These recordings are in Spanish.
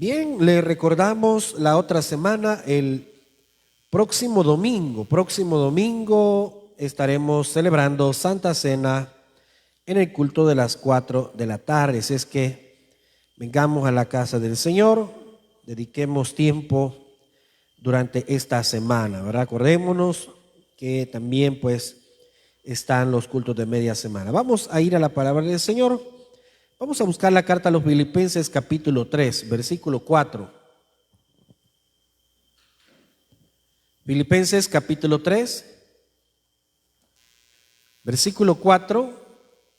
Bien, le recordamos la otra semana, el próximo domingo estaremos celebrando Santa Cena en el culto de las 4 de la tarde. Así es que vengamos a la casa del Señor, dediquemos tiempo durante esta semana, ¿verdad? Acordémonos que también pues están los cultos de media semana. Vamos a ir a la palabra del Señor. Vamos a buscar la carta a los Filipenses capítulo 3, versículo 4. Filipenses capítulo 3, versículo 4,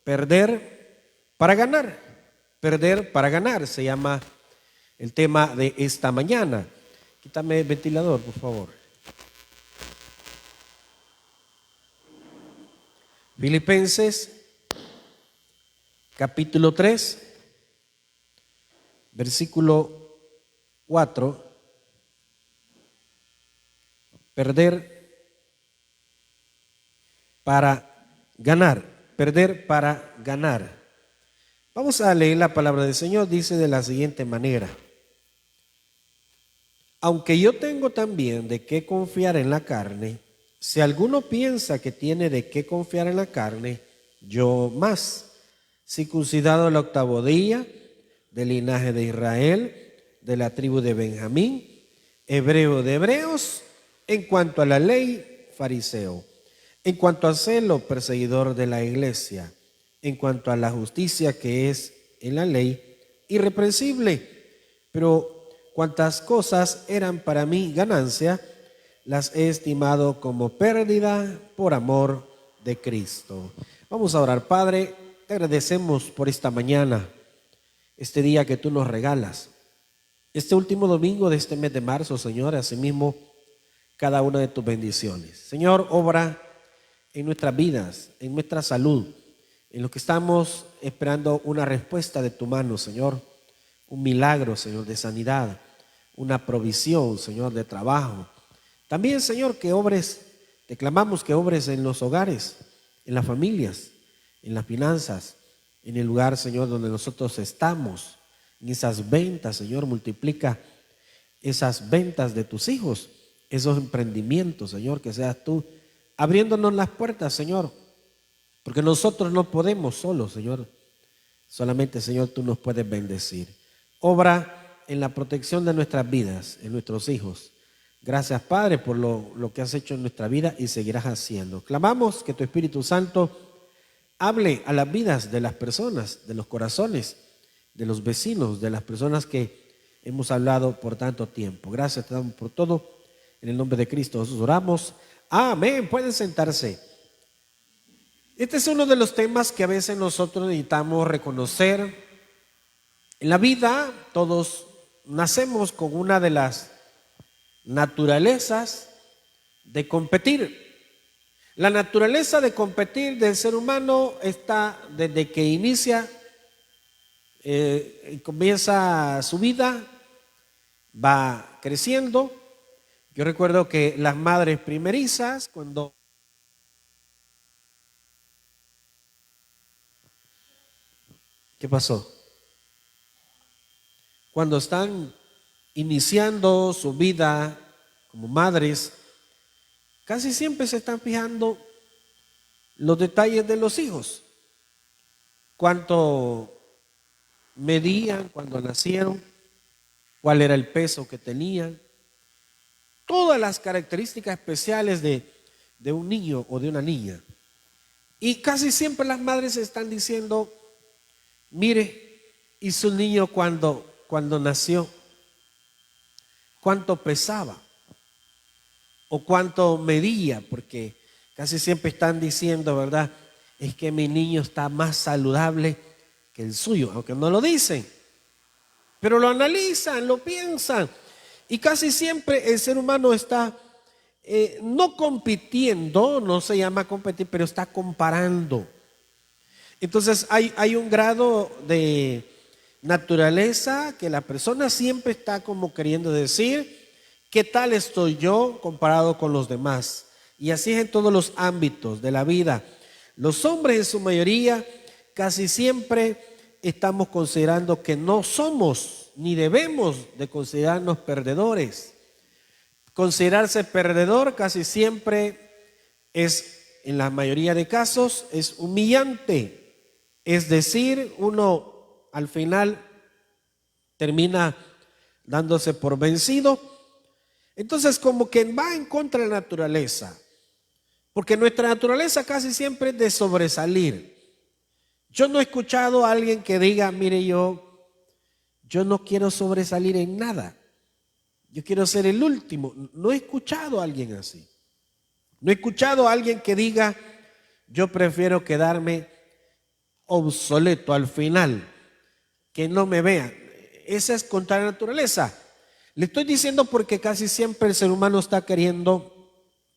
perder para ganar. Perder para ganar se llama el tema de esta mañana. Quítame el ventilador, por favor. Filipenses capítulo 3, versículo 4. Perder para ganar. Perder para ganar. Vamos a leer la palabra del Señor. Dice de la siguiente manera: aunque yo tengo también de qué confiar en la carne, si alguno piensa que tiene de qué confiar en la carne, yo más, circuncidado el 8º día, del linaje de Israel, de la tribu de Benjamín, hebreo de hebreos, en cuanto a la ley, fariseo, en cuanto a celo, perseguidor de la iglesia, en cuanto a la justicia que es en la ley, irreprensible. Pero cuantas cosas eran para mí ganancia, las he estimado como pérdida por amor de Cristo. Vamos a orar. Padre, te agradecemos por esta mañana, este día que tú nos regalas, este último domingo de este mes de marzo, Señor, asimismo cada una de tus bendiciones. Señor, obra en nuestras vidas, en nuestra salud, en lo que estamos esperando una respuesta de tu mano, Señor, un milagro, Señor, de sanidad, una provisión, Señor, de trabajo. También, Señor, que obres, te clamamos que obres en los hogares, en las familias, en las finanzas, en el lugar, Señor, donde nosotros estamos, en esas ventas, Señor, multiplica esas ventas de tus hijos, esos emprendimientos, Señor, que seas tú abriéndonos las puertas, Señor, porque nosotros no podemos solos, Señor. Solamente, Señor, tú nos puedes bendecir. Obra en la protección de nuestras vidas, en nuestros hijos. Gracias, Padre, por lo que has hecho en nuestra vida y seguirás haciendo. Clamamos que tu Espíritu Santo hable a las vidas de las personas, de los corazones, de los vecinos, de las personas que hemos hablado por tanto tiempo. Gracias te damos por todo. En el nombre de Cristo Jesús oramos. Amén. Pueden sentarse. Este es uno de los temas que a veces nosotros necesitamos reconocer. En la vida todos nacemos con una de las naturalezas de competir. La naturaleza de competir del ser humano está desde que inicia, comienza su vida, va creciendo. Yo recuerdo que las madres primerizas, cuando ¿qué pasó? Cuando están iniciando su vida como madres, casi siempre se están fijando los detalles de los hijos. Cuánto medían cuando nacieron, cuál era el peso que tenían, todas las características especiales de un niño o de una niña. Y casi siempre las madres están diciendo: mire, y su niño cuando nació, cuánto pesaba o cuánto medía, porque casi siempre están diciendo, ¿verdad? Es que mi niño está más saludable que el suyo, aunque no lo dicen, pero lo analizan, lo piensan. Y casi siempre el ser humano está no compitiendo, no se llama competir, pero está comparando. Entonces hay un grado de naturaleza que la persona siempre está como queriendo decir: ¿qué tal estoy yo comparado con los demás? Y así es en todos los ámbitos de la vida. Los hombres en su mayoría casi siempre estamos considerando que no somos ni debemos de considerarnos perdedores. Considerarse perdedor casi siempre es, en la mayoría de casos, es humillante. Es decir, uno al final termina dándose por vencido. Entonces, como que va en contra de la naturaleza, porque nuestra naturaleza casi siempre es de sobresalir. Yo no he escuchado a alguien que diga, mire, yo no quiero sobresalir en nada, yo quiero ser el último. No he escuchado a alguien así. No he escuchado a alguien que diga, yo prefiero quedarme obsoleto al final, que no me vean. Esa es contra la naturaleza. Le estoy diciendo porque casi siempre el ser humano está queriendo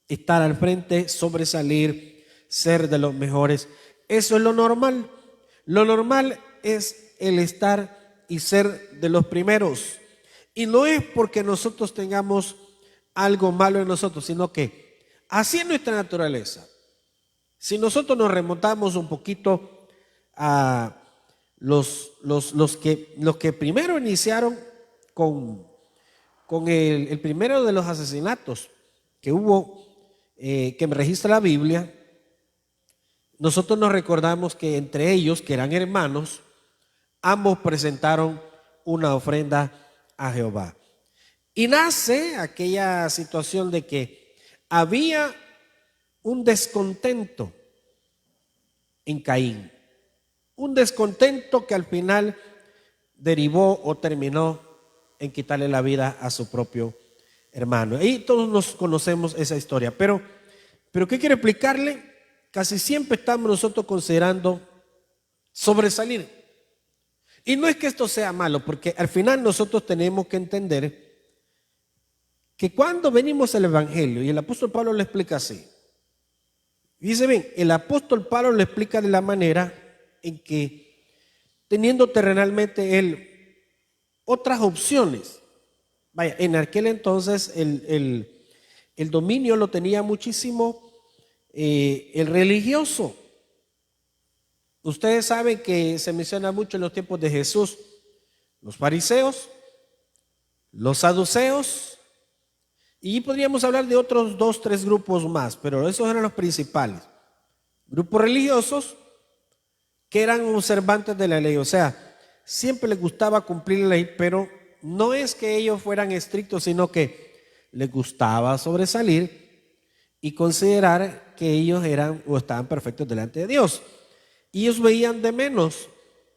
estar al frente, sobresalir, ser de los mejores. Eso es lo normal. Lo normal es el estar y ser de los primeros. Y no es porque nosotros tengamos algo malo en nosotros, sino que así es nuestra naturaleza. Si nosotros nos remontamos un poquito a los que primero iniciaron con el primero de los asesinatos que hubo, que me registra la Biblia, nosotros nos recordamos que entre ellos, que eran hermanos, ambos presentaron una ofrenda a Jehová. Y nace aquella situación de que había un descontento en Caín, un descontento que al final derivó o terminó en quitarle la vida a su propio hermano. Y todos nos conocemos esa historia, pero ¿qué quiero explicarle? Casi siempre estamos nosotros considerando sobresalir. Y no es que esto sea malo, porque al final nosotros tenemos que entender que cuando venimos al Evangelio, y el apóstol Pablo lo explica así, dice bien, el apóstol Pablo lo explica de la manera en que, teniendo terrenalmente él otras opciones, vaya, en aquel entonces el dominio lo tenía muchísimo el religioso. Ustedes saben que se menciona mucho en los tiempos de Jesús los fariseos, los saduceos, y podríamos hablar de otros 2, 3 grupos más, pero esos eran los principales. Grupos religiosos que eran observantes de la ley, o sea, siempre les gustaba cumplir la ley, pero no es que ellos fueran estrictos, sino que les gustaba sobresalir y considerar que ellos eran o estaban perfectos delante de Dios. Y ellos veían de menos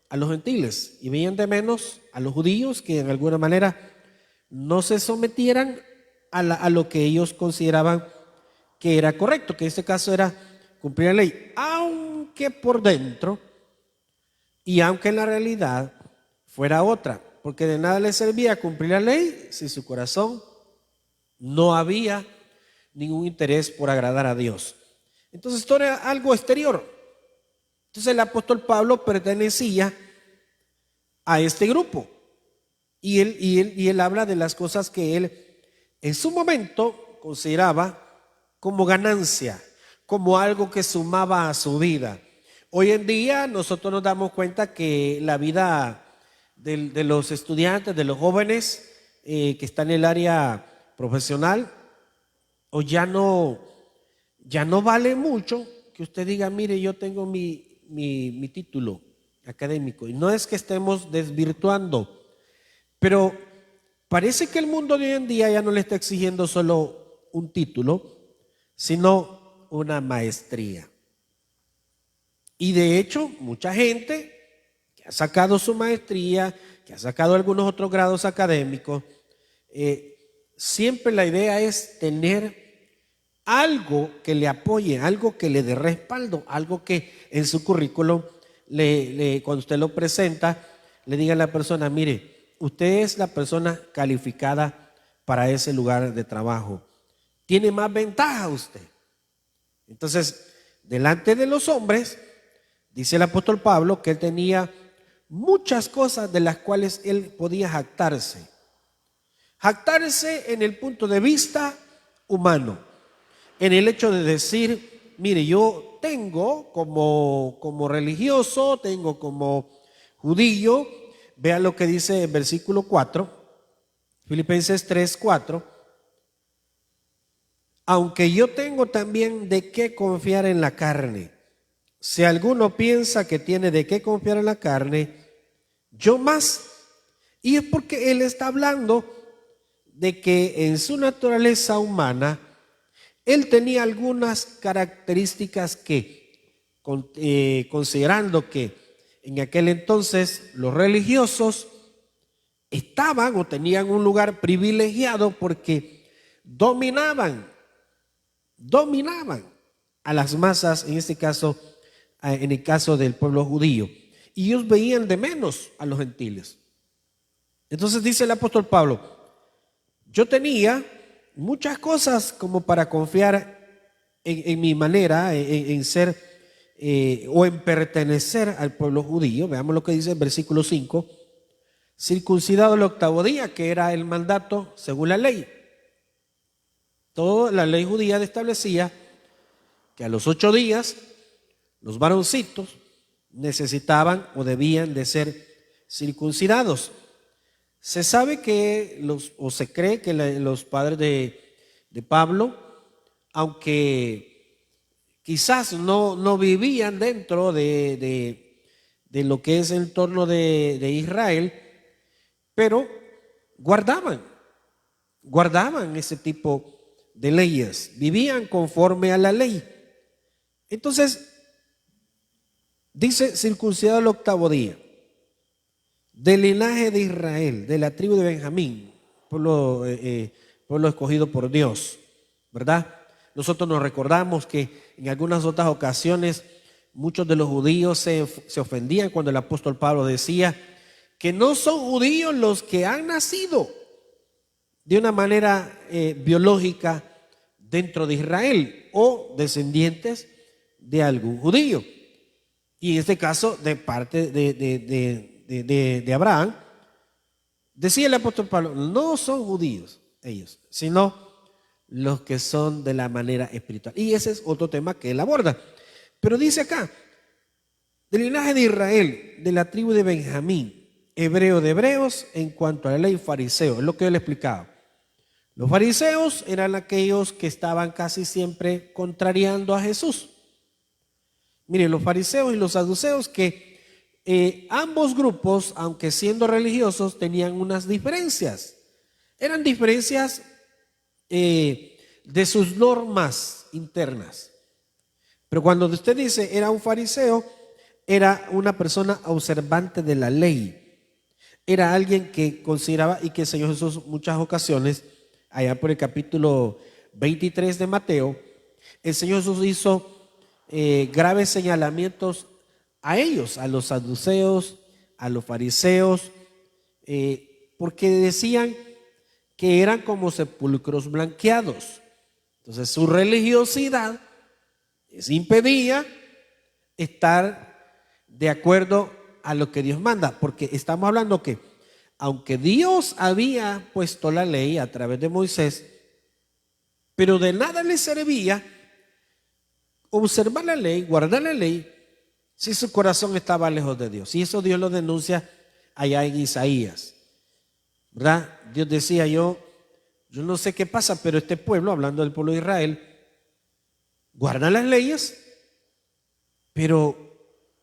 a los gentiles y veían de menos a los judíos, que en alguna manera no se sometieran a lo que ellos consideraban que era correcto, que en este caso era cumplir la ley, aunque por dentro y aunque en la realidad fuera otra, porque de nada les servía cumplir la ley si su corazón no había ningún interés por agradar a Dios. Entonces esto era algo exterior. Entonces el apóstol Pablo pertenecía a este grupo y él habla de las cosas que él en su momento consideraba como ganancia, como algo que sumaba a su vida. Hoy en día nosotros nos damos cuenta que la vida de los estudiantes, de los jóvenes que están en el área profesional, o ya no vale mucho que usted diga, mire, yo tengo mi título académico. Y no es que estemos desvirtuando, pero parece que el mundo de hoy en día ya no le está exigiendo solo un título, sino una maestría. Y de hecho, mucha gente que ha sacado su maestría, que ha sacado algunos otros grados académicos, siempre la idea es tener algo que le apoye, algo que le dé respaldo, algo que en su currículum, cuando usted lo presenta, le diga a la persona, mire, usted es la persona calificada para ese lugar de trabajo. Tiene más ventaja usted. Entonces, delante de los hombres, dice el apóstol Pablo que él tenía muchas cosas de las cuales él podía jactarse. Jactarse en el punto de vista humano, en el hecho de decir, mire, yo tengo como religioso, tengo como judío, vea lo que dice el versículo 4, Filipenses 3, 4. Aunque yo tengo también de qué confiar en la carne. Si alguno piensa que tiene de qué confiar en la carne, yo más. Y es porque él está hablando de que en su naturaleza humana, él tenía algunas características que, considerando que en aquel entonces los religiosos estaban o tenían un lugar privilegiado porque dominaban a las masas, en este caso, en el caso del pueblo judío. Y ellos veían de menos a los gentiles. Entonces dice el apóstol Pablo, yo tenía muchas cosas como para confiar en mi manera, en ser o en pertenecer al pueblo judío. Veamos lo que dice el versículo 5. Circuncidado el 8º día, que era el mandato según la ley. Toda la ley judía establecía que a los 8 días los varoncitos necesitaban o debían de ser circuncidados. Se sabe que se cree que los padres de Pablo, aunque quizás no vivían dentro de lo que es el entorno de Israel, pero guardaban ese tipo de leyes, vivían conforme a la ley. Entonces, dice circuncidado el 8º día, del linaje de Israel, de la tribu de Benjamín, pueblo escogido por Dios, ¿verdad? Nosotros nos recordamos que en algunas otras ocasiones muchos de los judíos se ofendían cuando el apóstol Pablo decía que no son judíos los que han nacido de una manera biológica dentro de Israel o descendientes de algún judío. Y en este caso, de parte de Abraham, decía el apóstol Pablo, no son judíos ellos, sino los que son de la manera espiritual. Y ese es otro tema que él aborda. Pero dice acá, del linaje de Israel, de la tribu de Benjamín, hebreo de hebreos, en cuanto a la ley fariseo, es lo que él explicaba. Los fariseos eran aquellos que estaban casi siempre contrariando a Jesús. Miren, los fariseos y los saduceos, que ambos grupos, aunque siendo religiosos, tenían unas diferencias. Eran diferencias de sus normas internas. Pero cuando usted dice era un fariseo, era una persona observante de la ley. Era alguien que consideraba, y que el Señor Jesús en muchas ocasiones, allá por el capítulo 23 de Mateo, el Señor Jesús hizo graves señalamientos a ellos, a los saduceos, a los fariseos, porque decían que eran como sepulcros blanqueados. Entonces su religiosidad les impedía estar de acuerdo a lo que Dios manda, porque estamos hablando que aunque Dios había puesto la ley a través de Moisés, pero de nada les servía observar la ley, guardar la ley, si su corazón estaba lejos de Dios. Y eso Dios lo denuncia allá en Isaías, ¿verdad? Dios decía, yo no sé qué pasa, pero este pueblo, hablando del pueblo de Israel, guarda las leyes, pero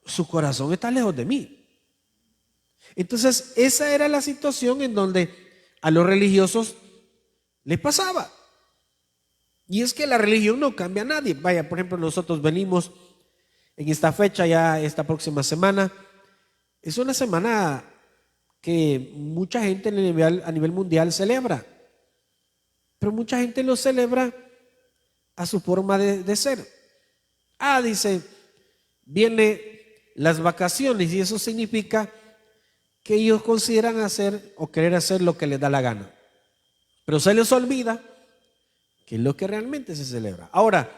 su corazón está lejos de mí. Entonces, esa era la situación en donde a los religiosos les pasaba. Y es que la religión no cambia a nadie. Vaya, por ejemplo, nosotros venimos en esta fecha, ya esta próxima semana. Es una semana que mucha gente a nivel mundial celebra. Pero mucha gente lo celebra a su forma de ser. Dice, viene las vacaciones y eso significa que ellos consideran hacer o querer hacer lo que les da la gana. Pero se les olvida que es lo que realmente se celebra. Ahora,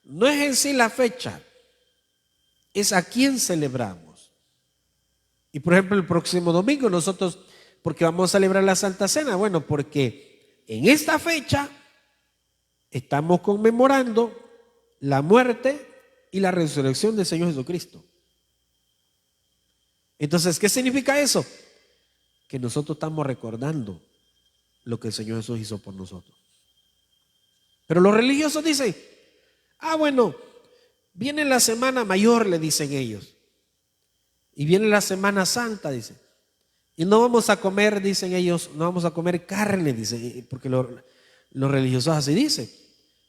no es en sí la fecha, es a quién celebramos. Y por ejemplo, el próximo domingo nosotros, ¿por qué vamos a celebrar la Santa Cena? Bueno, porque en esta fecha estamos conmemorando la muerte y la resurrección del Señor Jesucristo. Entonces, ¿qué significa eso? que nosotros estamos recordando lo que el Señor Jesús hizo por nosotros. Pero los religiosos dicen, bueno, viene la semana mayor, le dicen ellos, y viene la Semana Santa, dicen, y no vamos a comer, dicen ellos, no vamos a comer carne, dicen, porque los religiosos así dicen,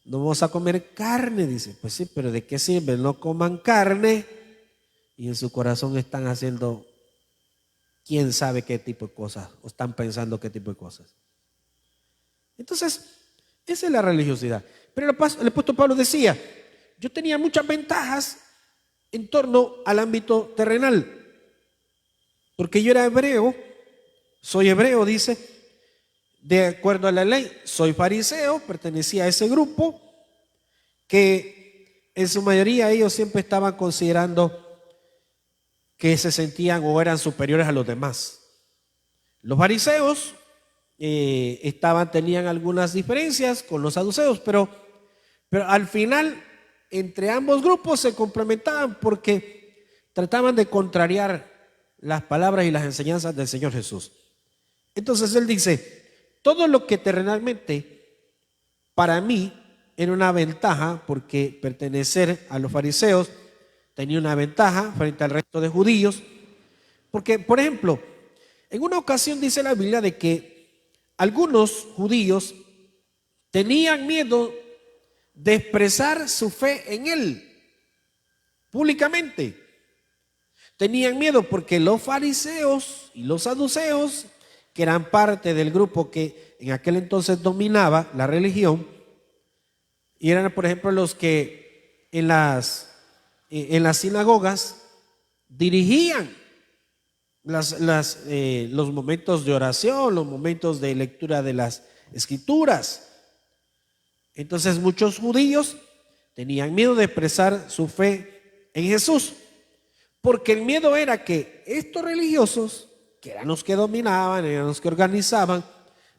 no vamos a comer carne, dicen. Pues sí, pero ¿de qué sirve? No coman carne y en su corazón están haciendo quién sabe qué tipo de cosas, o están pensando qué tipo de cosas. Entonces, esa es la religiosidad. Pero el apóstol Pablo decía, yo tenía muchas ventajas en torno al ámbito terrenal, porque yo era hebreo, soy hebreo, dice, de acuerdo a la ley, soy fariseo, pertenecía a ese grupo que en su mayoría ellos siempre estaban considerando que se sentían o eran superiores a los demás. Los fariseos tenían algunas diferencias con los saduceos, pero al final entre ambos grupos se complementaban porque trataban de contrariar las palabras y las enseñanzas del Señor Jesús. Entonces él dice, todo lo que terrenalmente para mí era una ventaja, porque pertenecer a los fariseos tenía una ventaja frente al resto de judíos, porque, por ejemplo, en una ocasión dice la Biblia de que algunos judíos tenían miedo de expresar su fe en él públicamente. Tenían miedo porque los fariseos y los saduceos, que eran parte del grupo que en aquel entonces dominaba la religión, y eran, por ejemplo, los que en las sinagogas dirigían los momentos de oración, los momentos de lectura de las escrituras. Entonces muchos judíos tenían miedo de expresar su fe en Jesús, porque el miedo era que estos religiosos, que eran los que dominaban, eran los que organizaban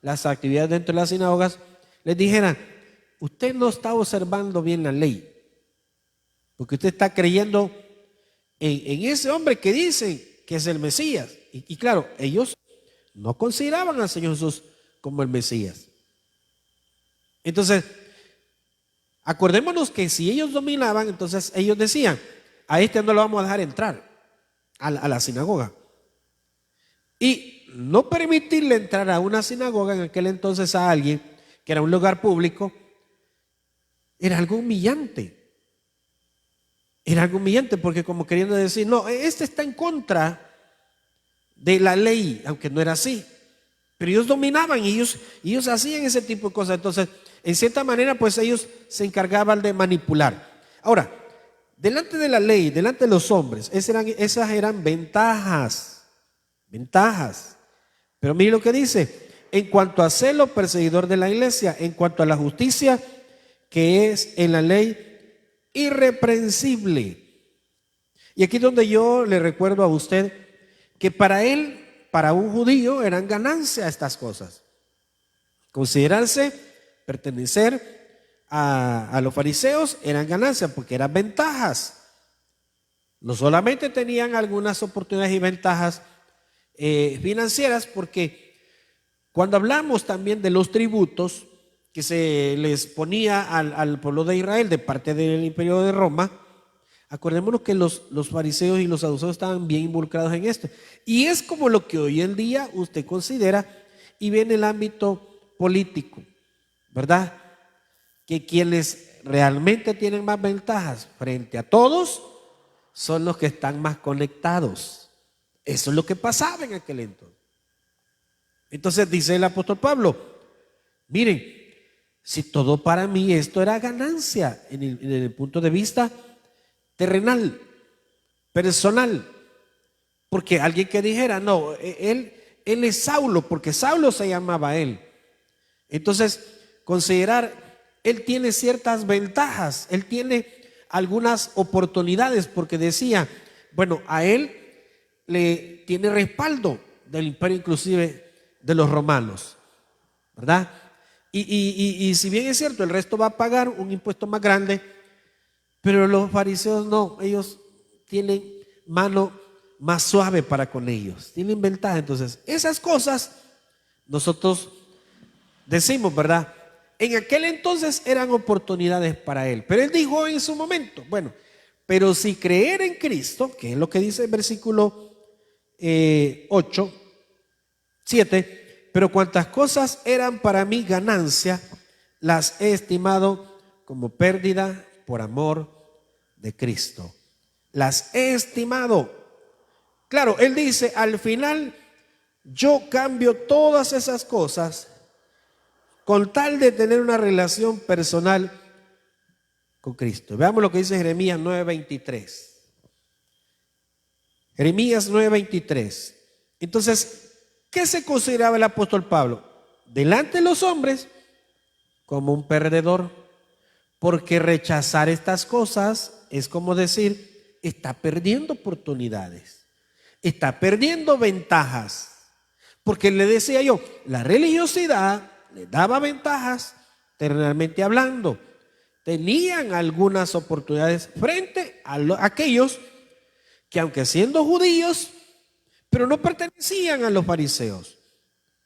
las actividades dentro de las sinagogas, les dijeran, usted no está observando bien la ley, porque usted está creyendo en ese hombre que dicen que es el Mesías. Y claro, ellos no consideraban al Señor Jesús como el Mesías. Entonces, acordémonos que si ellos dominaban, entonces ellos decían, a este no lo vamos a dejar entrar a la sinagoga. Y no permitirle entrar a una sinagoga en aquel entonces a alguien que era un lugar público, era algo humillante. Era algo humillante, porque como queriendo decir, no, este está en contra de la ley, aunque no era así. Pero ellos dominaban y ellos hacían ese tipo de cosas. Entonces, en cierta manera, pues ellos se encargaban de manipular. Ahora, delante de la ley, delante de los hombres, esas eran ventajas. Pero mire lo que dice, en cuanto a celo perseguidor de la iglesia, en cuanto a la justicia que es en la ley irreprensible. Y aquí es donde yo le recuerdo a usted que para un judío eran ganancia estas cosas. Considerarse, pertenecer a los fariseos eran ganancias porque eran ventajas. No solamente tenían algunas oportunidades y ventajas financieras, porque cuando hablamos también de los tributos que se les ponía al pueblo de Israel de parte del imperio de Roma, acordémonos que los fariseos y los saduceos estaban bien involucrados en esto. Y es como lo que hoy en día usted considera y ve en el ámbito político, ¿verdad? Que quienes realmente tienen más ventajas frente a todos son los que están más conectados. Eso es lo que pasaba en aquel entonces. Entonces dice el apóstol Pablo, miren, si todo para mí esto era ganancia en el punto de vista terrenal, personal, porque alguien que dijera, no, él es Saulo, porque Saulo se llamaba él. Entonces, considerar, él tiene ciertas ventajas, él tiene algunas oportunidades, porque decía, bueno, a él le tiene respaldo del imperio, inclusive de los romanos, ¿verdad? Y si bien es cierto, el resto va a pagar un impuesto más grande, pero los fariseos no, ellos tienen mano más suave para con ellos. Tienen ventaja. Entonces, esas cosas nosotros decimos, ¿verdad? En aquel entonces eran oportunidades para él. Pero él dijo en su momento, bueno, pero si creer en Cristo, que es lo que dice el versículo 8, 7, pero cuantas cosas eran para mí ganancia, las he estimado como pérdida por amor de Cristo. Las he estimado. Claro, él dice, al final yo cambio todas esas cosas con tal de tener una relación personal con Cristo. Veamos lo que dice Jeremías 9:23. Jeremías 9:23. Entonces, ¿qué se consideraba el apóstol Pablo? Delante de los hombres, como un perdedor, porque rechazar estas cosas es como decir, está perdiendo oportunidades, está perdiendo ventajas. Porque le decía yo, la religiosidad le daba ventajas, terrenalmente hablando. Tenían algunas oportunidades frente a aquellos que, aunque siendo judíos, pero no pertenecían a los fariseos.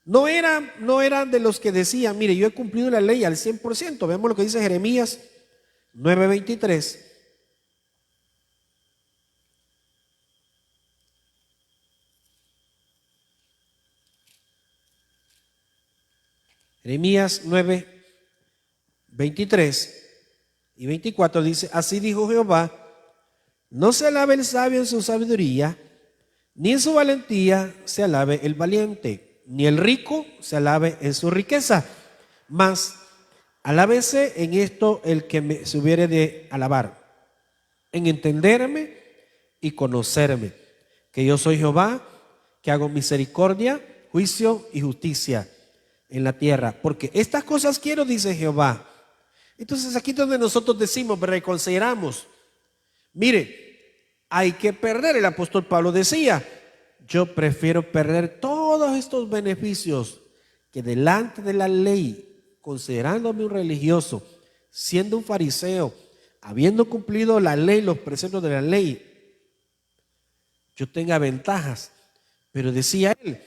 No eran de los que decían, mire, yo he cumplido la ley al 100%. Veamos lo que dice Jeremías 9:23. Jeremías 9:23 y 24 dice, así dijo Jehová, no se alabe el sabio en su sabiduría, ni en su valentía se alabe el valiente, ni el rico se alabe en su riqueza, mas alábese en esto el que se hubiere de alabar, en entenderme y conocerme, que yo soy Jehová, que hago misericordia, juicio y justicia en la tierra, porque estas cosas quiero, dice Jehová. Entonces aquí es donde nosotros decimos, reconsideramos, mire, hay que perder. El apóstol Pablo decía, yo prefiero perder todos estos beneficios que delante de la ley, considerándome un religioso, siendo un fariseo, habiendo cumplido la ley, los preceptos de la ley, yo tenga ventajas. Pero decía él,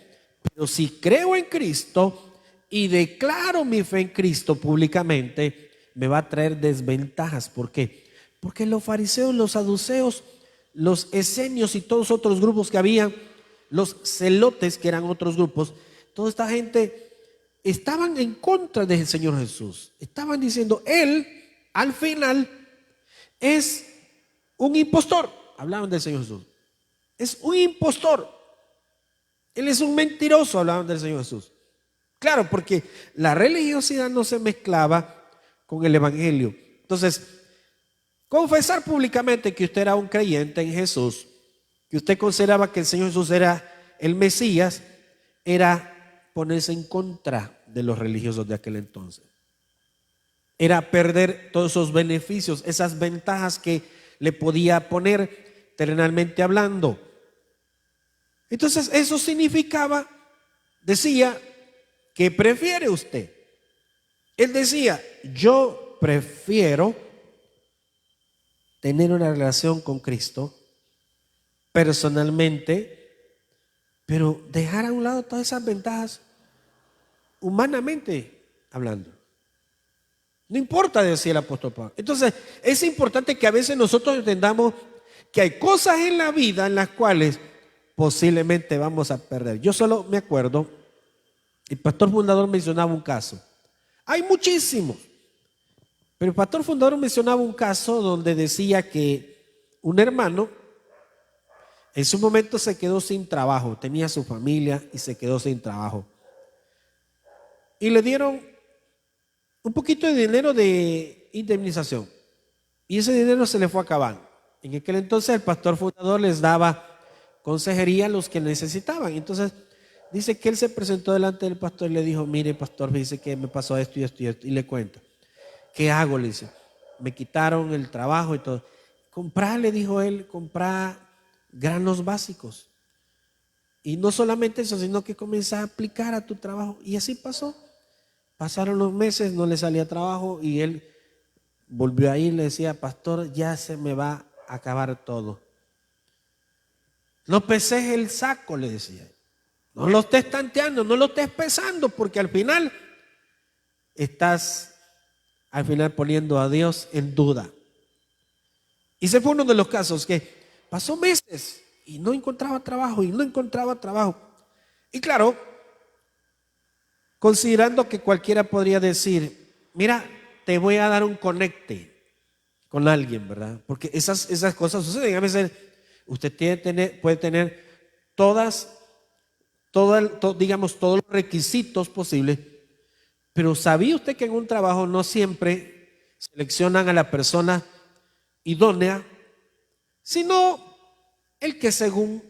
pero si creo en Cristo y declaro mi fe en Cristo públicamente, me va a traer desventajas. ¿Por qué? Porque los fariseos, los saduceos, los esenios y todos otros grupos que había, los celotes, que eran otros grupos, toda esta gente estaban en contra del Señor Jesús. Estaban diciendo, él al final es un impostor. Hablaban del Señor Jesús. Es un impostor. Él es un mentiroso, hablaban del Señor Jesús. Claro, porque la religiosidad no se mezclaba con el evangelio. Entonces, confesar públicamente que usted era un creyente en Jesús, que usted consideraba que el Señor Jesús era el Mesías, era ponerse en contra de los religiosos de aquel entonces. Era perder todos esos beneficios, esas ventajas que le podía poner terrenalmente hablando. Entonces, eso significaba, decía, ¿qué prefiere usted? Él decía, yo prefiero tener una relación con Cristo personalmente, pero dejar a un lado todas esas ventajas humanamente hablando. No importa, decía el apóstol Pablo. Entonces, es importante que a veces nosotros entendamos que hay cosas en la vida en las cuales posiblemente vamos a perder. Yo solo me acuerdo, el pastor fundador mencionaba un caso. Hay muchísimos, pero el pastor fundador mencionaba un caso donde decía que un hermano en su momento se quedó sin trabajo, tenía su familia y se quedó sin trabajo. Y le dieron un poquito de dinero de indemnización. Y ese dinero se le fue acabando. En aquel entonces el pastor fundador les daba consejería a los que necesitaban. Entonces dice que él se presentó delante del pastor y le dijo, mire pastor, me dice que me pasó esto y esto y esto. Y le cuenta, ¿qué hago? Le dice, me quitaron el trabajo y todo. Comprá, le dijo él, comprá granos básicos. Y no solamente eso, sino que comienza a aplicar a tu trabajo. Y así pasó. Pasaron los meses, no le salía trabajo y él volvió ahí y le decía, pastor, ya se me va a acabar todo. No peses el saco, le decía. No lo estés tanteando, no lo estés pesando, porque al final estás poniendo a Dios en duda. Y ese fue uno de los casos que pasó meses y no encontraba trabajo y no encontraba trabajo. Y claro, considerando que cualquiera podría decir, mira, te voy a dar un conecte con alguien, ¿verdad? Porque esas cosas suceden. A veces usted puede tener digamos, todos los requisitos posibles, pero ¿sabía usted que en un trabajo no siempre seleccionan a la persona idónea, sino el que según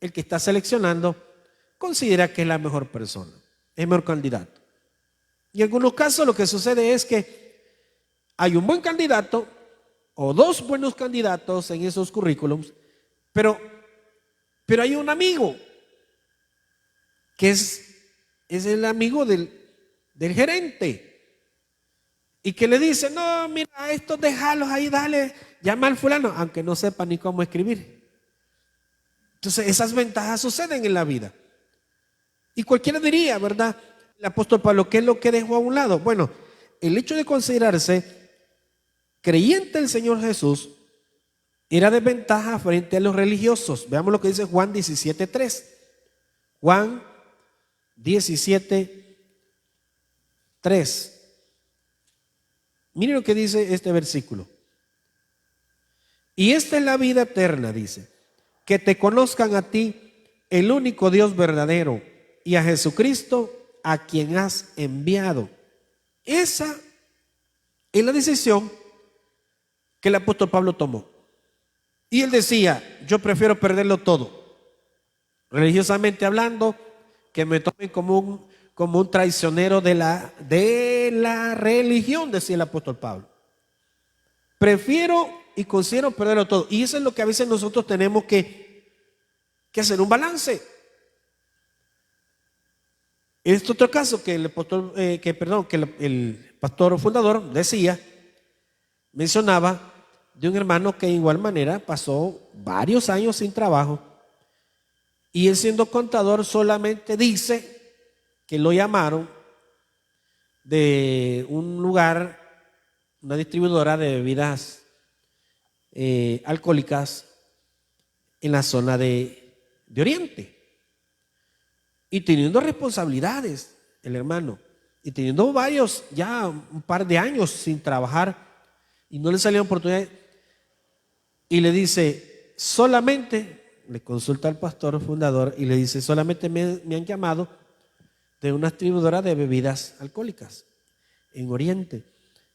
el que está seleccionando considera que es la mejor persona, es mejor candidato? Y en algunos casos lo que sucede es que hay un buen candidato o dos buenos candidatos en esos currículums, pero hay un amigo que es el amigo del gerente, y que le dice, no, mira, estos déjalos ahí, dale, llama al fulano, aunque no sepa ni cómo escribir. Entonces esas ventajas suceden en la vida. Y cualquiera diría, ¿verdad? El apóstol Pablo, ¿qué es lo que dejó a un lado? Bueno, el hecho de considerarse creyente del Señor Jesús era de ventaja frente a los religiosos. Veamos lo que dice Juan 17:3. Juan 17:3. Miren lo que dice este versículo. Y esta es la vida eterna, dice, que te conozcan a ti, el único Dios verdadero, y a Jesucristo, a quien has enviado. Esa es la decisión que el apóstol Pablo tomó. Y él decía, yo prefiero perderlo todo, religiosamente hablando, que me tomen como un traicionero de la religión, decía el apóstol Pablo. Prefiero y considero perderlo todo. Y eso es lo que a veces nosotros tenemos que hacer un balance. Este otro caso que el pastor fundador mencionaba de un hermano que de igual manera pasó varios años sin trabajo, y él, siendo contador, solamente dice que lo llamaron de un lugar, una distribuidora de bebidas alcohólicas en la zona de Oriente, y teniendo responsabilidades el hermano, y teniendo ya un par de años sin trabajar, y no le salieron oportunidades, y le dice, le consulta al pastor fundador y le dice, solamente me han llamado de una distribuidora de bebidas alcohólicas en Oriente.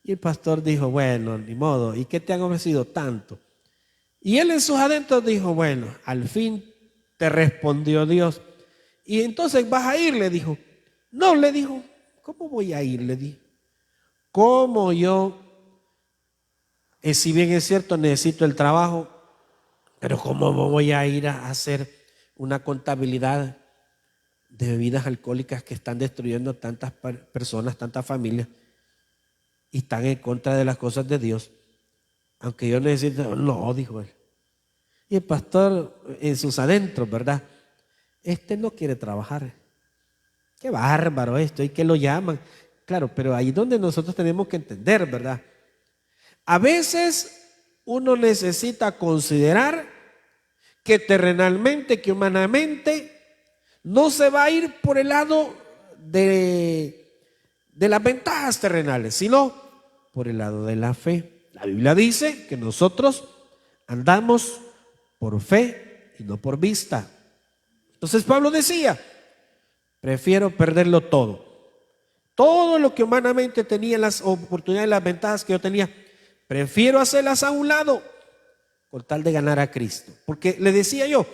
Y el pastor dijo, bueno, ni modo, ¿y qué te han ofrecido tanto? Y él en sus adentros dijo, bueno, al fin te respondió Dios. Y entonces, ¿vas a ir?, le dijo. No, le dijo, ¿cómo voy a ir?, le dijo. ¿Cómo yo, si bien es cierto, necesito el trabajo, pero cómo voy a ir a hacer una contabilidad de bebidas alcohólicas que están destruyendo tantas personas, tantas familias, y están en contra de las cosas de Dios? Aunque yo necesito, no, dijo él. Y el pastor en sus adentros, ¿verdad? No quiere trabajar. Qué bárbaro esto, ¿y qué lo llaman? Claro, pero ahí es donde nosotros tenemos que entender, ¿verdad? A veces uno necesita considerar que terrenalmente, que humanamente, no se va a ir por el lado de las ventajas terrenales, sino por el lado de la fe. La Biblia dice que nosotros andamos por fe y no por vista. Entonces Pablo decía, prefiero perderlo todo. Todo lo que humanamente tenía, las oportunidades, las ventajas que yo tenía, prefiero hacerlas a un lado con tal de ganar a Cristo. Porque le decía yo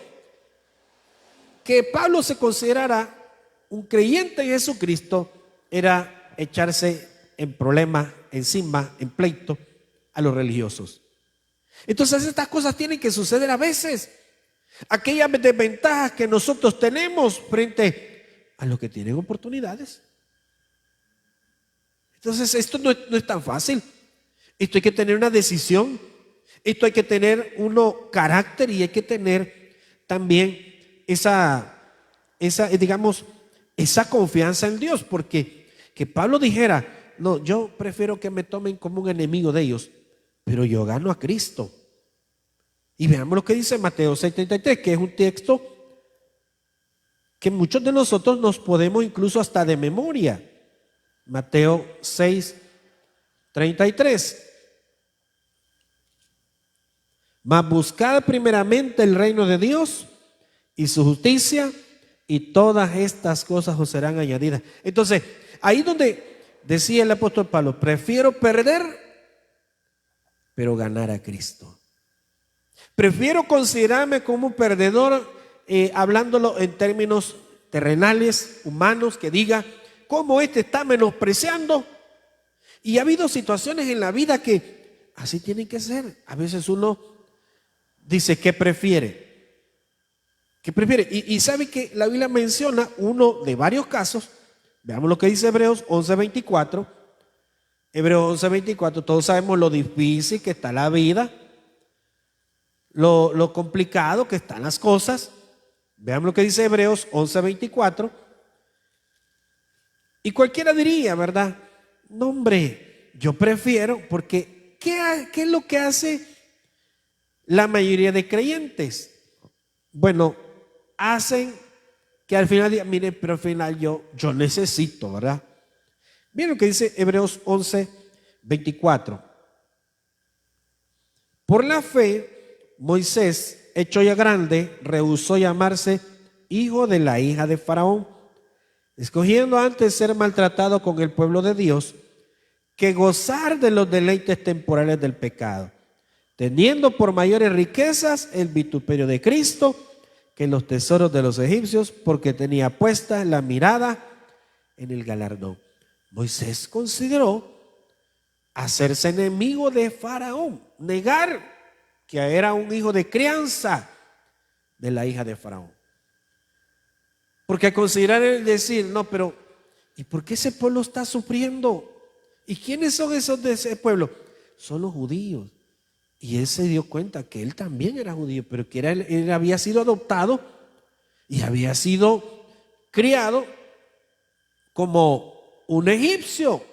que Pablo se considerara un creyente en Jesucristo era echarse en problema, encima, en pleito a los religiosos. Entonces estas cosas tienen que suceder a veces. Aquellas desventajas que nosotros tenemos frente a los que tienen oportunidades. Entonces esto no es tan fácil. Esto hay que tener una decisión. Esto hay que tener carácter, y hay que tener también digamos, esa confianza en Dios, porque que Pablo dijera, no, yo prefiero que me tomen como un enemigo de ellos, pero yo gano a Cristo. Y veamos lo que dice Mateo 6:33, que es un texto que muchos de nosotros nos podemos incluso hasta de memoria. Mateo 6:33. Mas buscad primeramente el reino de Dios y su justicia, y todas estas cosas os serán añadidas. Entonces, ahí donde decía el apóstol Pablo, prefiero perder, pero ganar a Cristo. Prefiero considerarme como un perdedor, hablándolo en términos terrenales, humanos, que diga, ¿cómo este está menospreciando? Y ha habido situaciones en la vida que así tienen que ser. A veces uno dice, ¿qué prefiere? ¿Qué prefiere? Y sabe que la Biblia menciona uno de varios casos. Veamos lo que dice Hebreos 11:24. Hebreos 11:24, todos sabemos lo difícil que está la vida, lo complicado que están las cosas. Veamos lo que dice Hebreos 11:24. Y cualquiera diría, ¿verdad? No, hombre, yo prefiero, porque ¿qué es lo que hace la mayoría de creyentes? Bueno, hacen que al final digan, miren, pero al final yo necesito, ¿verdad? Miren lo que dice Hebreos 11:24. Por la fe, Moisés, hecho ya grande, rehusó llamarse hijo de la hija de Faraón, escogiendo antes ser maltratado con el pueblo de Dios que gozar de los deleites temporales del pecado, teniendo por mayores riquezas el vituperio de Cristo que los tesoros de los egipcios, porque tenía puesta la mirada en el galardón. Moisés consideró hacerse enemigo de Faraón, negar que era un hijo de crianza de la hija de Faraón. Porque al considerar el decir, no, pero ¿y por qué ese pueblo está sufriendo? ¿Y quiénes son esos de ese pueblo? Son los judíos. Y él se dio cuenta que él también era judío, pero que él había sido adoptado y había sido criado como un egipcio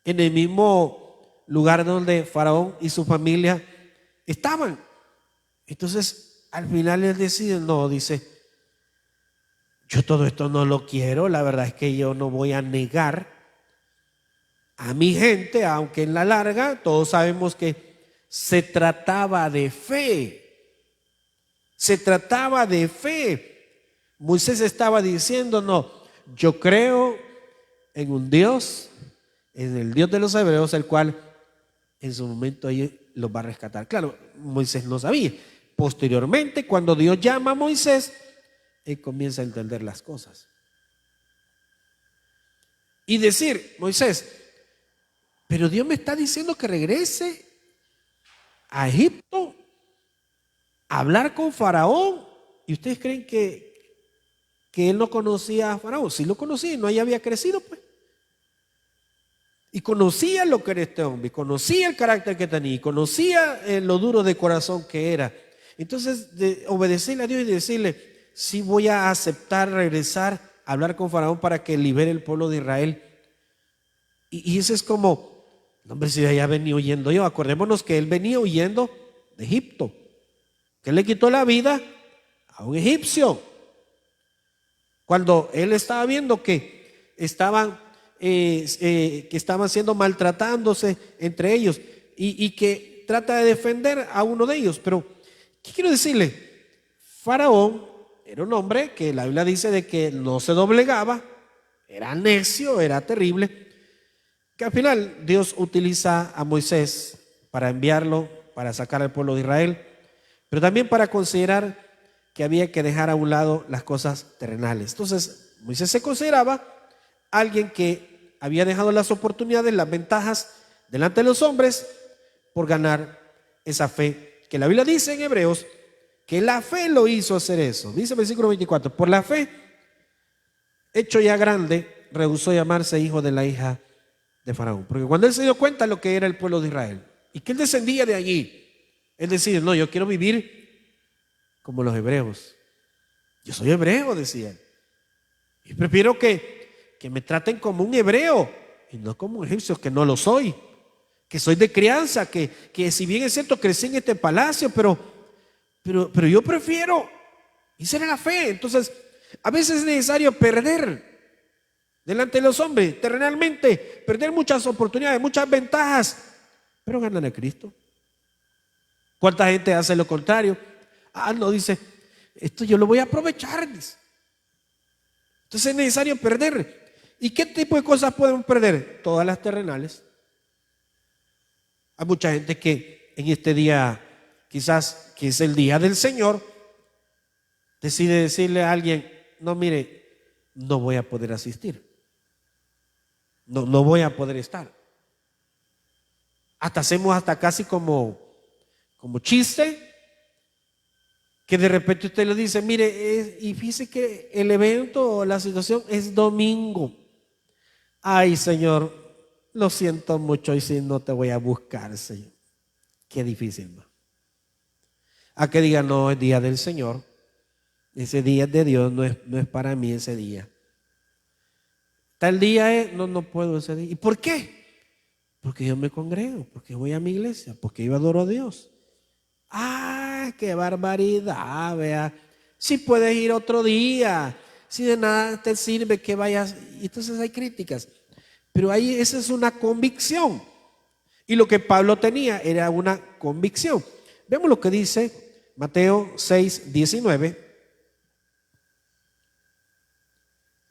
en el mismo lugar donde Faraón y su familia estaban. Entonces, al final él decide, no, dice, yo todo esto no lo quiero, la verdad es que yo no voy a negar a mi gente, aunque en la larga todos sabemos que se trataba de fe. Se trataba de fe. Moisés estaba diciendo, no, yo creo en un Dios, en el Dios de los hebreos, el cual en su momento los va a rescatar. Claro, Moisés no sabía. Posteriormente, cuando Dios llama a Moisés, él comienza a entender las cosas. Y decir, Moisés, pero Dios me está diciendo que regrese a Egipto a hablar con Faraón. ¿Y ustedes creen que él no conocía a Faraón? Sí lo conocía, no ahí había crecido, pues. Y conocía lo que era este hombre, conocía el carácter que tenía, y conocía lo duro de corazón que era. Entonces, de obedecerle a Dios y decirle, sí voy a aceptar regresar a hablar con Faraón para que libere el pueblo de Israel. Y eso es como, no, hombre, si ya venía huyendo yo. Acordémonos que él venía huyendo de Egipto, que le quitó la vida a un egipcio. Cuando él estaba viendo que estaban siendo maltratándose entre ellos y que trata de defender a uno de ellos. Pero, ¿qué quiero decirle? Faraón era un hombre que la Biblia dice de que no se doblegaba, era necio, era terrible, que al final Dios utiliza a Moisés para enviarlo, para sacar al pueblo de Israel, pero también para considerar que había que dejar a un lado las cosas terrenales. Entonces, Moisés se consideraba alguien que había dejado las oportunidades, las ventajas delante de los hombres por ganar esa fe, que la Biblia dice en Hebreos que la fe lo hizo hacer eso. Dice el versículo 24, por la fe, hecho ya grande, rehusó llamarse hijo de la hija de Faraón. Porque cuando él se dio cuenta de lo que era el pueblo de Israel y que él descendía de allí, él decide, no, yo quiero vivir como los hebreos. Yo soy hebreo, decían. Y prefiero que me traten como un hebreo y no como un egipcio, que no lo soy. Que soy de crianza, que si bien es cierto crecí en este palacio, pero yo prefiero, y esa era la fe. Entonces, a veces es necesario perder delante de los hombres, terrenalmente, perder muchas oportunidades, muchas ventajas, pero ganar a Cristo. ¿Cuánta gente hace lo contrario? No, dice, esto yo lo voy a aprovechar, dice. Entonces es necesario perder. ¿Y qué tipo de cosas podemos perder? Todas las terrenales. Hay mucha gente que en este día, quizás que es el día del Señor, decide decirle a alguien, no, mire, no voy a poder asistir. No voy a poder estar. Hasta hacemos hasta casi como chiste, que de repente usted le dice, mire, y fíjese que el evento o la situación es domingo. Ay, Señor, lo siento mucho y si no te voy a buscar, Señor. Qué difícil, ¿no? A que diga, no, es día del Señor. Ese día es de Dios, no es para mí ese día. Tal día es, no puedo ese día. ¿Y por qué? Porque yo me congrego, porque voy a mi iglesia, porque yo adoro a Dios. Qué barbaridad, vea. Si puedes ir otro día, si de nada te sirve que vayas. Y entonces hay críticas. Pero ahí esa es una convicción. Y lo que Pablo tenía era una convicción. Vemos lo que dice Mateo 6:19.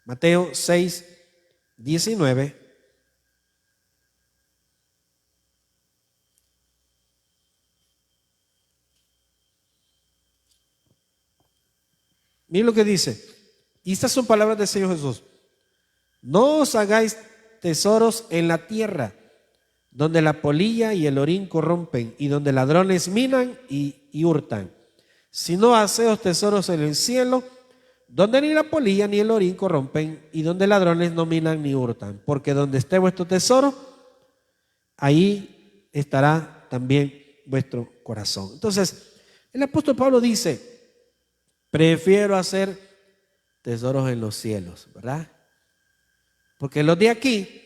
Mateo 6:19. Miren lo que dice. Y estas son palabras del Señor Jesús. No os hagáis tesoros en la tierra, donde la polilla y el orín corrompen, y donde ladrones minan y hurtan. Sino haceos tesoros en el cielo, donde ni la polilla ni el orín corrompen, y donde ladrones no minan ni hurtan. Porque donde esté vuestro tesoro, ahí estará también vuestro corazón. Entonces, el apóstol Pablo dice, prefiero hacer tesoros en los cielos, ¿verdad? Porque los de aquí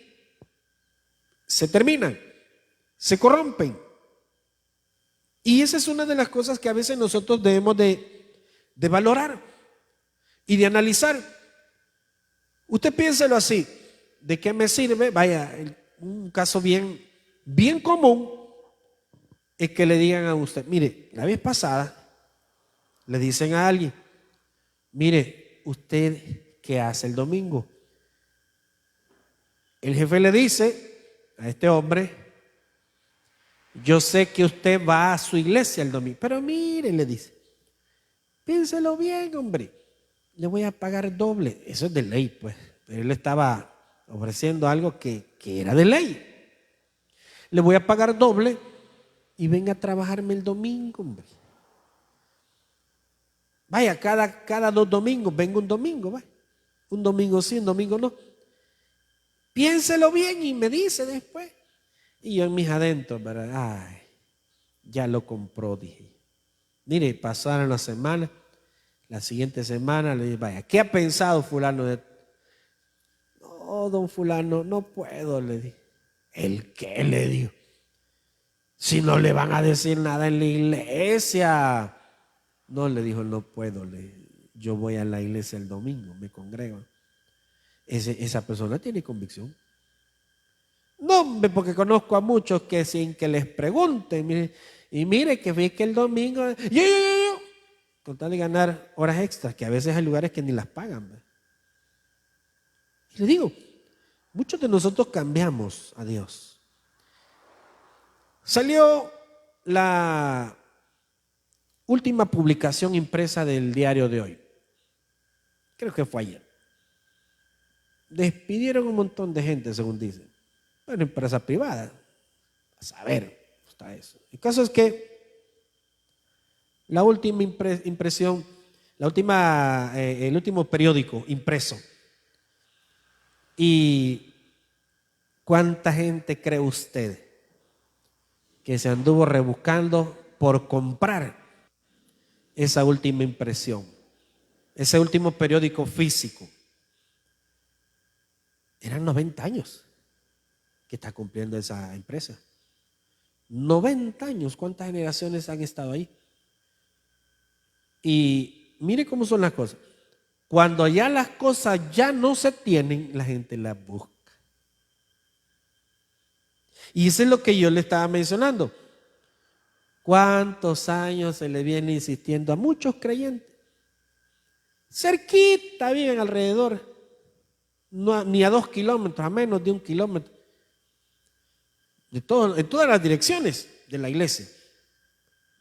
se terminan, se corrompen. Y esa es una de las cosas que a veces nosotros debemos de valorar y de analizar. Usted piénselo así, ¿de qué me sirve? Vaya, un caso bien común es que le digan a usted, mire, la vez pasada le dicen a alguien, mire, ¿usted qué hace el domingo? El jefe le dice a este hombre, yo sé que usted va a su iglesia el domingo, pero mire, le dice, piénselo bien, hombre, le voy a pagar doble. Eso es de ley, pues. Pero él estaba ofreciendo algo que era de ley. Le voy a pagar doble y venga a trabajarme el domingo, hombre. Vaya, cada 2 domingos, venga un domingo, vaya. Un domingo sí, un domingo no. Piénselo bien y me dice después. Y yo en mis adentros, ¿verdad? Ya lo compró, dije. Mire, pasaron las semanas. La siguiente semana le dije, vaya, ¿qué ha pensado fulano? No, don fulano, no puedo, le dije. ¿El qué? Le digo. Si no le van a decir nada en la iglesia. No, le dijo, no puedo. Yo voy a la iglesia el domingo, me congrego. Esa persona tiene convicción. No, hombre, porque conozco a muchos que sin que les pregunten, mire que vi que el domingo, yo, con tal de ganar horas extras, que a veces hay lugares que ni las pagan. ¿Ve? Y le digo, muchos de nosotros cambiamos a Dios. Salió la última publicación impresa del diario de hoy. Creo que fue ayer. Despidieron un montón de gente, según dicen. Bueno, empresa privada. A saber, está eso. El caso es que la última impresión, el último periódico impreso. ¿Y cuánta gente cree usted que se anduvo rebuscando por comprar esa última impresión, ese último periódico físico. Eran 90 años que está cumpliendo esa empresa. 90 años, ¿cuántas generaciones han estado ahí? Y mire cómo son las cosas. Cuando ya las cosas ya no se tienen, la gente las busca. Y eso es lo que yo le estaba mencionando. ¿Cuántos años se le viene insistiendo a muchos creyentes? Cerquita viven alrededor, no, ni a 2 kilómetros, a menos de 1 kilómetro. En todas las direcciones de la iglesia.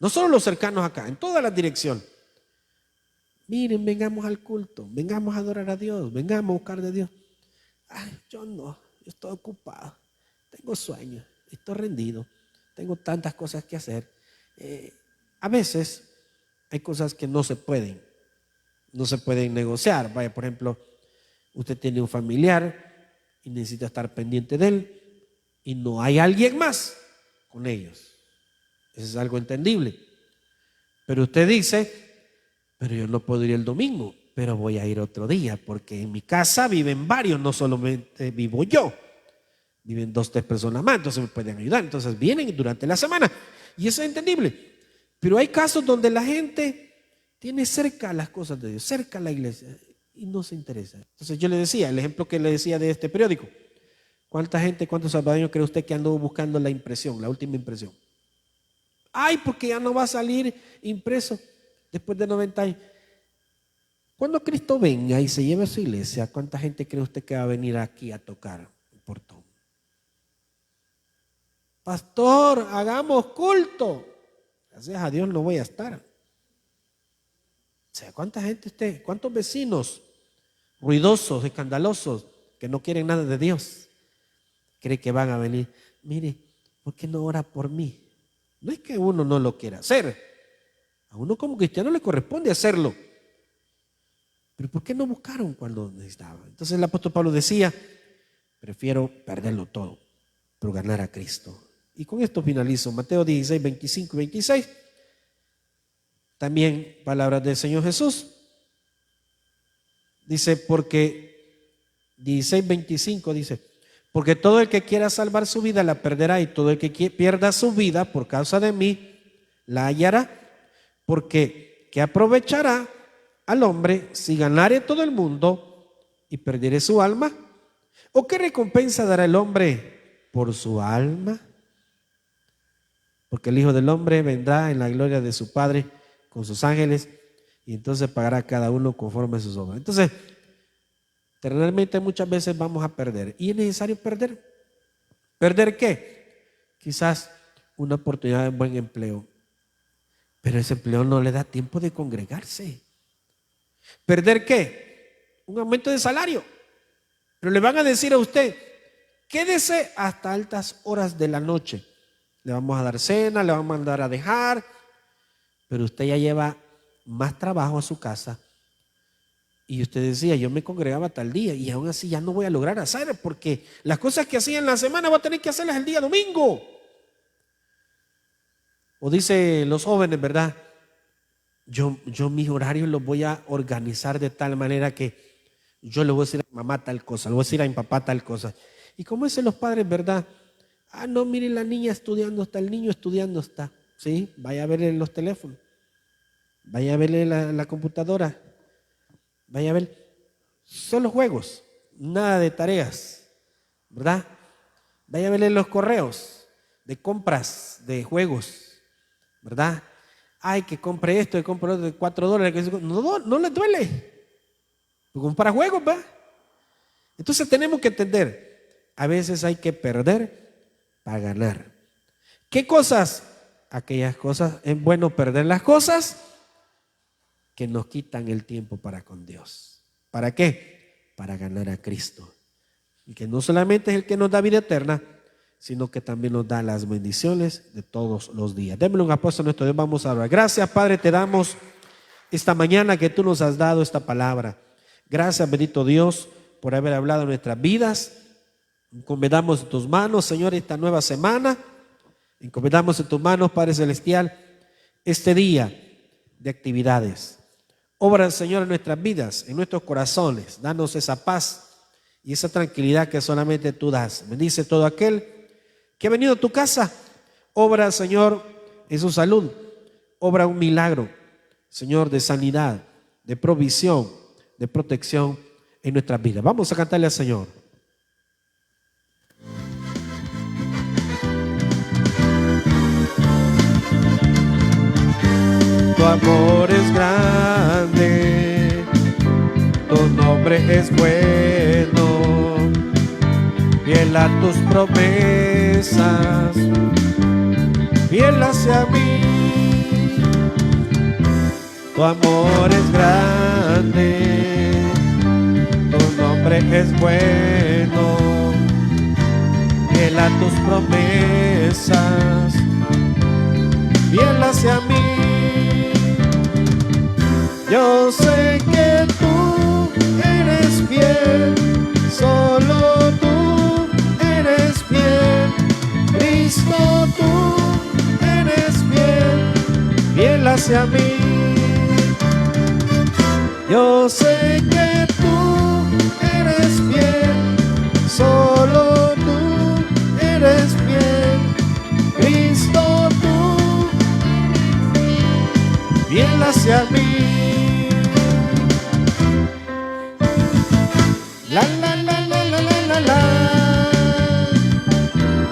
No solo los cercanos acá, en todas las direcciones. Miren, vengamos al culto, vengamos a adorar a Dios, vengamos a buscar de Dios. Ay, yo no, yo estoy ocupado, tengo sueño, estoy rendido, tengo tantas cosas que hacer. A veces hay cosas que no se pueden negociar. Vaya, por ejemplo, usted tiene un familiar y necesita estar pendiente de él y no hay alguien más con ellos. Eso es algo entendible. Pero usted dice, pero yo no puedo ir el domingo, pero voy a ir otro día, porque en mi casa viven varios, no solamente vivo yo, viven 2 o 3 personas más, entonces me pueden ayudar, entonces vienen durante la semana, y eso es entendible. Pero hay casos donde la gente tiene cerca las cosas de Dios, cerca la iglesia, y no se interesa. Entonces yo le decía, el ejemplo que le decía de este periódico, ¿cuánta gente, cuántos salvadoreños cree usted que anduvo buscando la impresión, la última impresión? Ay, porque ya no va a salir impreso después de 90 años. Cuando Cristo venga y se lleve a su iglesia, ¿cuánta gente cree usted que va a venir aquí a tocar el portón? Pastor, hagamos culto. Gracias a Dios no voy a estar. O sea, ¿cuánta gente usted, cuántos vecinos ruidosos, escandalosos, que no quieren nada de Dios, cree que van a venir? Mire, ¿por qué no ora por mí? No es que uno no lo quiera hacer. A uno como cristiano le corresponde hacerlo. Pero ¿por qué no buscaron cuando necesitaban? Entonces el apóstol Pablo decía, prefiero perderlo todo, pero ganar a Cristo. Y con esto finalizo. Mateo 16, 25 y 26. También palabras del Señor Jesús. Dice, porque 16, 25 dice, porque todo el que quiera salvar su vida la perderá, y todo el que pierda su vida por causa de mí la hallará. Porque ¿qué aprovechará al hombre si ganare todo el mundo y perdiere su alma? ¿O qué recompensa dará el hombre por su alma? Porque el Hijo del Hombre vendrá en la gloria de su Padre con sus ángeles, y entonces pagará a cada uno conforme a sus obras. Entonces, terrenalmente muchas veces vamos a perder, y es necesario perder. ¿Perder qué? Quizás una oportunidad de buen empleo, pero ese empleo no le da tiempo de congregarse. ¿Perder qué? Un aumento de salario. Pero le van a decir a usted, quédese hasta altas horas de la noche. Le vamos a dar cena, le vamos a mandar a dejar, pero usted ya lleva más trabajo a su casa. Y usted decía, yo me congregaba tal día y aún así ya no voy a lograr hacer, porque las cosas que hacía en la semana voy a tener que hacerlas el día domingo. O dice los jóvenes, ¿verdad? Yo mis horarios los voy a organizar de tal manera que yo le voy a decir a mi mamá tal cosa, le voy a decir a mi papá tal cosa. Y como dicen los padres, ¿verdad? Ah, no, mire, la niña estudiando está, el niño estudiando está. Sí, vaya a verle los teléfonos, vaya a verle la computadora, vaya a ver. Solo juegos, nada de tareas, ¿verdad? Vaya a verle los correos de compras de juegos, ¿verdad? Ay, que compre esto, que compre otro de $4. No le duele. Compra juegos, ¿va? Entonces tenemos que entender, a veces hay que perder para ganar. ¿Qué cosas? Aquellas cosas, es bueno perder las cosas que nos quitan el tiempo para con Dios. ¿Para qué? Para ganar a Cristo. Y que no solamente es el que nos da vida eterna, sino que también nos da las bendiciones de todos los días. Démosle un aplauso a nuestro Dios. Vamos a orar. Gracias, Padre, te damos esta mañana que tú nos has dado esta palabra. Gracias, bendito Dios, por haber hablado en nuestras vidas. Encomendamos en tus manos, Señor, esta nueva semana. Encomendamos en tus manos, Padre Celestial, este día de actividades. Obra, Señor, en nuestras vidas, en nuestros corazones. Danos esa paz y esa tranquilidad que solamente tú das. Bendice todo aquel que ha venido a tu casa. Obra, Señor, en su salud. Obra un milagro, Señor, de sanidad, de provisión, de protección en nuestras vidas. Vamos a cantarle al Señor. Tu amor es grande, tu nombre es bueno, fiel a tus promesas, fiel hacia mí. Tu amor es grande, tu nombre es bueno, fiel a tus promesas, fiel hacia mí. Yo sé que tú eres fiel, solo tú eres fiel, Cristo tú eres fiel, fiel hacia mí. Yo sé que tú eres fiel, solo tú eres fiel, Cristo tú, fiel hacia mí. La la la la la la la la,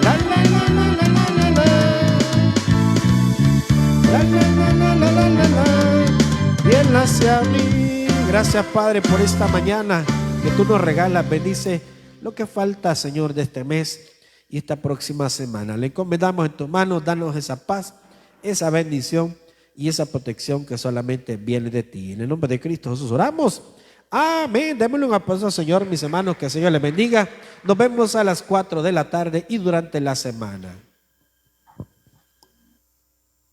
la la la la la la la la, la la la la la la la, fiel hacia mí. Gracias, Padre, por esta mañana que tú nos regalas. Bendice lo que falta, Señor, de este mes y esta próxima semana. Le encomendamos en tus manos. Danos esa paz, esa bendición y esa protección que solamente viene de ti. En el nombre de Cristo Jesús oramos. Amén. Démosle un aplauso al Señor, mis hermanos. Que el Señor les bendiga. Nos vemos a las 4 de la tarde y durante la semana.